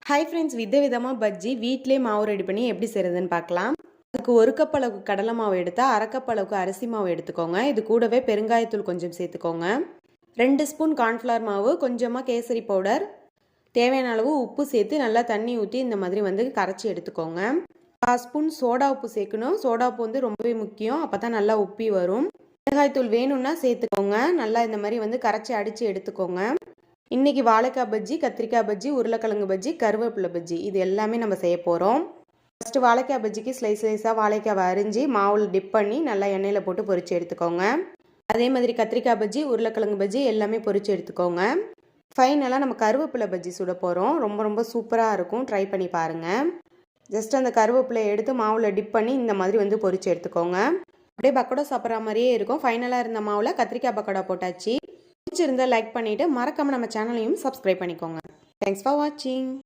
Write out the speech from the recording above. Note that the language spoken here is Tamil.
ஹாய் ஃப்ரெண்ட்ஸ், விதவிதமாக பஜ்ஜி வீட்டிலே மாவு ரெடி பண்ணி எப்படி செய்கிறதுன்னு பார்க்கலாம். அதுக்கு 1 கப் அளவுக்கு கடலை மாவு எடுத்தால் 1/2 கப் அளவுக்கு அரிசி மாவு எடுத்துக்கோங்க. இது கூடவே பெருங்காயத்தூள் கொஞ்சம் சேர்த்துக்கோங்க. 2 ஸ்பூன் கார்ன்ஃப்ளவர் மாவு, கொஞ்சமாக கேசரி பவுடர், தேவையான அளவு உப்பு சேர்த்து நல்லா தண்ணி ஊற்றி இந்த மாதிரி கரைச்சி எடுத்துக்கோங்க. 1/2 ஸ்பூன் சோடா உப்பு சேர்க்கணும். சோடா உப்பு ரொம்பவே முக்கியம், அப்போ தான் நல்லா உப்பி வரும். மிளகாய்த்தூள் வேணும்னா சேர்த்துக்கோங்க. நல்லா இந்த மாதிரி கரைச்சி அடித்து எடுத்துக்கோங்க. இன்றைக்கி வாழைக்காய் பஜ்ஜி, கத்திரிக்காய் பஜ்ஜி, உருளைக்கிழங்கு பஜ்ஜி, கருவேப்பிலை பஜ்ஜி இது எல்லாமே நம்ம செய்ய போகிறோம். ஃபஸ்ட்டு வாழைக்காய் பஜ்ஜிக்கு ஸ்லைஸாக வாழைக்காவை அரிஞ்சு மாவில் டிப் பண்ணி நல்லா எண்ணெயில் போட்டு பொரித்து எடுத்துக்கோங்க. அதே மாதிரி கத்திரிக்காய் பஜ்ஜி, உருளைக்கிழங்கு பஜ்ஜி எல்லாமே பொரித்து எடுத்துக்கோங்க. ஃபைனலாக நம்ம கருவேப்பிலை பஜ்ஜி சுட போகிறோம். ரொம்ப சூப்பராக இருக்கும், ட்ரை பண்ணி பாருங்கள். ஜஸ்ட் அந்த கருவேப்பிலையை எடுத்து மாவில் டிப் பண்ணி இந்த மாதிரி பொரித்து எடுத்துக்கோங்க. அப்படியே பக்கோடா சாப்பிட்ற மாதிரியே இருக்கும். ஃபைனலாக இருந்த மாவில் கத்திரிக்காய் பக்கோடா போட்டாச்சு. பிடிச்சிருந்தால் லைக் பண்ணிவிட்டு மறக்காமல் நம்ம சேனலையும் சப்ஸ்கிரைப் பண்ணிக்கோங்க. தேங்க்ஸ் ஃபார் வாட்சிங்.